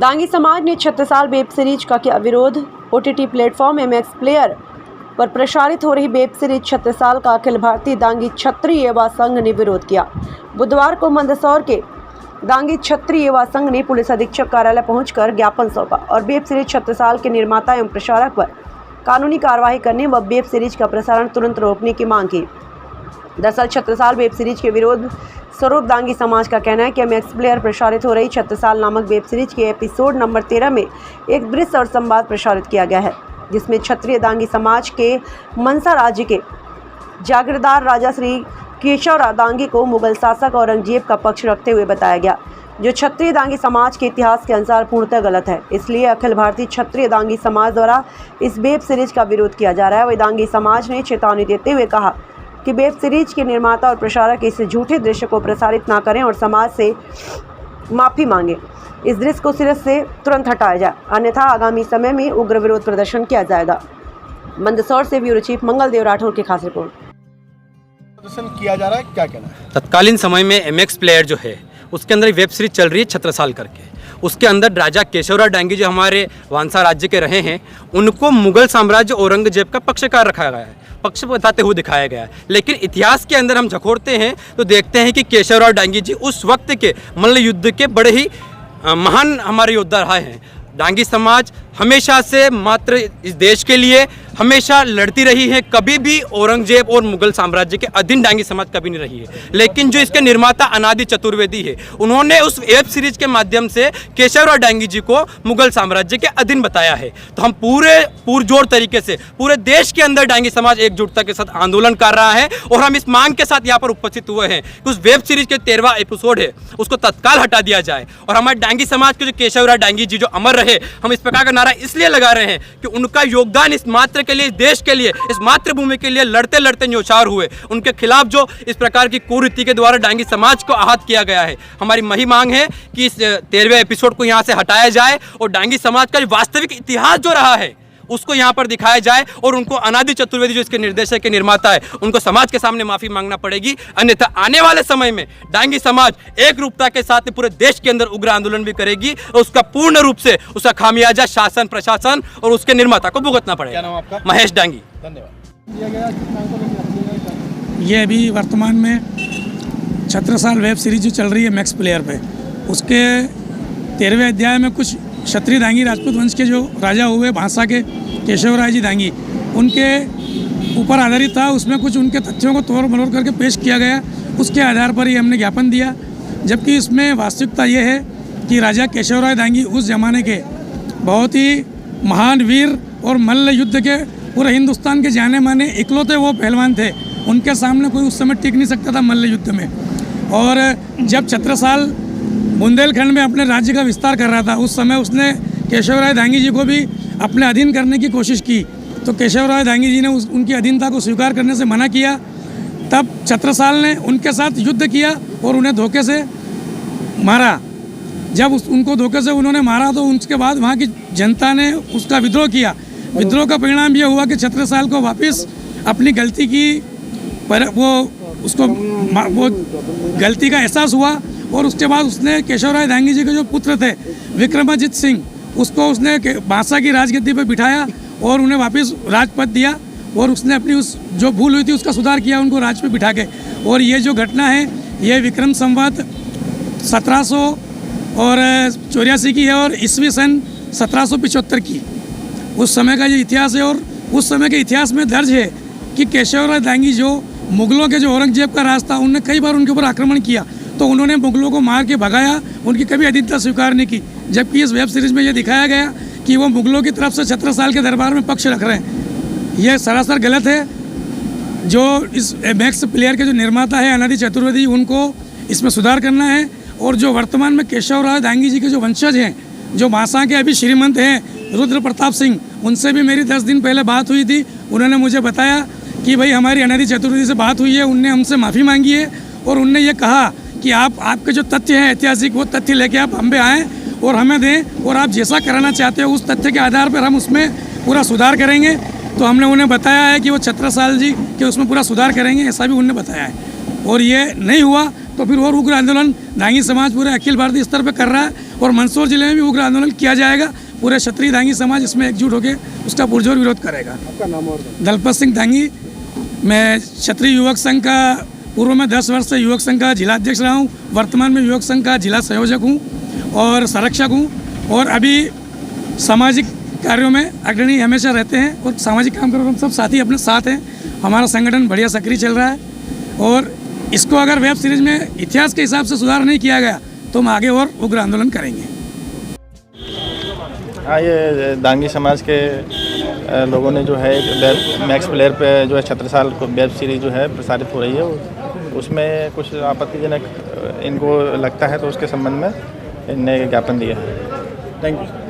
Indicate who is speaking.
Speaker 1: दांगी समाज ने Chhatrasal web series का किया विरोध। OTT प्लेटफॉर्म MX प्लेयर पर प्रसारित हो रही वेब सीरीज छत्रसाल का अखिल भारतीय दांगी क्षत्रिय युवा संघ ने विरोध किया। बुधवार को मंदसौर के दांगी क्षत्रिय युवा संघ ने पुलिस अधीक्षक कार्यालय पहुंचकर ज्ञापन सौंपा और वेब सीरीज छत्रसाल के निर्माता एवं प्रसारक पर कानूनी कार्रवाई करने व वेब सीरीज का प्रसारण तुरंत रोकने की मांग की। दरअसल छत्रसाल वेब सीरीज के विरोध स्वरूप दांगी समाज का कहना है कि MX प्लेयर प्रसारित हो रही छत्रसाल नामक वेब सीरीज के एपिसोड नंबर 13 में एक दृश्य और संवाद प्रसारित किया गया है, जिसमें क्षत्रिय दांगी समाज के मनसा राज्य के जागीरदार राजा श्री केशवराव दांगी को मुगल शासक औरंगजेब का पक्ष रखते हुए बताया गया, जो क्षत्रिय दांगी समाज के इतिहास के अनुसार पूर्णतः गलत है। इसलिए अखिल भारतीय क्षत्रिय दांगी समाज द्वारा इस वेब सीरीज का विरोध किया जा रहा है। वही दांगी समाज ने चेतावनी देते हुए कहा कि वेब सीरीज के निर्माता और प्रसारक इस झूठे दृश्य को प्रसारित ना करें और समाज से माफ़ी मांगे। इस दृश्य को सिरे से तुरंत हटाया जाए, अन्यथा आगामी समय में उग्र विरोध प्रदर्शन किया जाएगा। मंदसौर से ब्यूरो चीफ मंगल देव राठौर की खास रिपोर्ट।
Speaker 2: प्रदर्शन किया जा रहा है, क्या कहना है?
Speaker 3: तत्कालीन समय में MX प्लेयर जो है उसके अंदर वेब सीरीज चल रही है छत्रसाल करके। उसके अंदर राजा केशवराव दांगी जो हमारे वांसा राज्य के रहे हैं, उनको मुगल साम्राज्य औरंगजेब का पक्षकार रखा गया है, पक्ष बताते हुए दिखाया गया है। लेकिन इतिहास के अंदर हम झकोरते हैं तो देखते हैं कि केशवराव दांगी जी उस वक्त के मल्ल युद्ध के बड़े ही महान हमारे योद्धा रहे हैं। दांगी समाज हमेशा से मात्र इस देश के लिए हमेशा लड़ती रही है, कभी भी औरंगजेब और मुगल साम्राज्य के अधीन दांगी समाज कभी नहीं रही है। लेकिन जो इसके निर्माता अनादि चतुर्वेदी है, उन्होंने उस वेब सीरीज के माध्यम से केशवराव दांगी जी को मुगल साम्राज्य के अधीन बताया है। तो हम पूरे पुरजोर तरीके से पूरे देश के अंदर दांगी समाज एकजुटता के साथ आंदोलन कर रहा है और हम इस मांग के साथ यहाँ पर उपस्थित हुए हैं कि उस वेब सीरीज के 13वां एपिसोड है उसको तत्काल हटा दिया जाए और हमारे दांगी समाज के जो केशवराव दांगी जी जो अमर रहे, हम इस प्रकार का नारा इसलिए लगा रहे हैं कि उनका योगदान इस मात्र के लिए, इस देश के लिए, इस मातृभूमि के लिए लड़ते लड़ते न्यौछावर हुए। उनके खिलाफ जो इस प्रकार की कुरीति के द्वारा दांगी समाज को आहत किया गया है, हमारी मही मांग है कि इस 13वें एपिसोड को यहाँ से हटाया जाए और दांगी समाज का वास्तविक इतिहास जो रहा है उसको यहाँ पर दिखाया जाए और उनको अनादि चतुर्वेदी जो इसके निर्देशक के निर्माता है उनको समाज के सामने माफी मांगना पड़ेगी, अन्यथा आने वाले समय में दांगी समाज एक रूपता के साथ पूरे देश के अंदर उग्र आंदोलन भी करेगी और उसका पूर्ण रूप से उसका खामियाजा शासन प्रशासन और उसके निर्माता को भुगतना पड़ेगा।
Speaker 2: क्या नाम आपका?
Speaker 3: महेश दांगी।
Speaker 2: धन्यवाद।
Speaker 4: ये अभी वर्तमान में छत्रसाल वेब सीरीज जो चल रही है MX प्लेयर पे, उसके 13वें अध्याय में कुछ क्षत्रिय दांगी राजपूत वंश के जो राजा हुए भांसा के केशवराव जी दांगी, उनके ऊपर आधारित था। उसमें कुछ उनके तथ्यों को तोड़ मरोड़ करके पेश किया गया, उसके आधार पर ही हमने ज्ञापन दिया। जबकि इसमें वास्तविकता ये है कि राजा केशवराव दांगी उस ज़माने के बहुत ही महान वीर और मल्ल युद्ध के पूरे हिंदुस्तान के जाने माने इकलौते वो पहलवान थे। उनके सामने कोई उस समय टिक नहीं सकता था मल्ल युद्ध में। और जब छत्रसाल बुंदेलखंड में अपने राज्य का विस्तार कर रहा था, उस समय उसने केशवराव दांगी जी को भी अपने अधीन करने की कोशिश की। तो केशवराव दांगी जी ने उनकी अधीनता को स्वीकार करने से मना किया। तब छत्रसाल ने उनके साथ युद्ध किया और उन्हें धोखे से मारा। जब उनको धोखे से उन्होंने मारा तो उसके बाद वहाँ की जनता ने उसका विद्रोह किया। विद्रोह का परिणाम ये हुआ कि छत्रसाल को वापस अपनी गलती की वो गलती का एहसास हुआ और उसके बाद उसने केशवराव दांगी जी के जो पुत्र थे विक्रमाजीत सिंह, उसको उसने भांसा की राजगद्दी पर बिठाया और उन्हें वापस राजपद दिया और उसने अपनी उस जो भूल हुई थी उसका सुधार किया उनको राज पे बिठा के। और ये जो घटना है ये विक्रम संवत 1784 की है और ईस्वी सन 1775 की उस समय का ये इतिहास है। और उस समय के इतिहास में दर्ज है कि केशवराव दांगी जो मुगलों के जो औरंगजेब का राज था, उनने कई बार उनके ऊपर आक्रमण किया तो उन्होंने मुगलों को मार के भगाया, उनकी कभी अधीनता स्वीकार नहीं की। जबकि इस वेब सीरीज में ये दिखाया गया कि वो मुगलों की तरफ से छत्रसाल के दरबार में पक्ष रख रहे हैं। ये सरासर गलत है। जो इस MX प्लेयर के जो निर्माता है अनादि चतुर्वेदी, उनको इसमें सुधार करना है। और जो वर्तमान में केशवराव दांगी जी के जो वंशज हैं, जो भांसा के अभी श्रीमंत हैं रुद्र प्रताप सिंह, उनसे भी मेरी 10 दिन पहले बात हुई थी। उन्होंने मुझे बताया कि भाई हमारी अनादि चतुर्वेदी से बात हुई है, उनने हमसे माफ़ी मांगी है और उनने ये कहा कि आपके जो तथ्य हैं ऐतिहासिक, वो तथ्य लेके आप हम पे आएँ और हमें दें और आप जैसा कराना चाहते हो उस तथ्य के आधार पर हम उसमें पूरा सुधार करेंगे। तो हमने उन्हें बताया है कि वो छत्रसाल जी के उसमें पूरा सुधार करेंगे, ऐसा भी उन्होंने बताया है। और ये नहीं हुआ तो फिर और उग्र आंदोलन दांगी समाज पूरे अखिल भारतीय स्तर पर कर रहा है और मंदसौर जिले में भी उग्र आंदोलन किया जाएगा। पूरे क्षत्रिय दांगी समाज इसमें एकजुट होकर उसका पुरजोर विरोध करेगा।
Speaker 2: आपका नाम और
Speaker 4: दलपत सिंह दांगी, मैं क्षत्रिय युवक संघ का पूर्व में 10 वर्ष से युवक संघ का जिला अध्यक्ष रहा हूँ, वर्तमान में युवक संघ का जिला संयोजक हूँ और संरक्षक हूँ, और अभी सामाजिक कार्यों में अग्रणी हमेशा रहते हैं और सामाजिक काम करो हम सब साथी अपने साथ हैं। हमारा संगठन बढ़िया सक्रिय चल रहा है और इसको अगर वेब सीरीज में इतिहास के हिसाब से सुधार नहीं किया गया तो हम आगे और उग्र आंदोलन करेंगे।
Speaker 5: हाँ, ये दांगी समाज के लोगों ने जो है एक मैक्स प्लेयर पे जो है छत्रसाल को वेब सीरीज जो है प्रसारित हो रही है, उसमें कुछ आपत्तिजनक इनको लगता है तो उसके संबंध में इनने ज्ञापन दिया है।
Speaker 2: Thank you.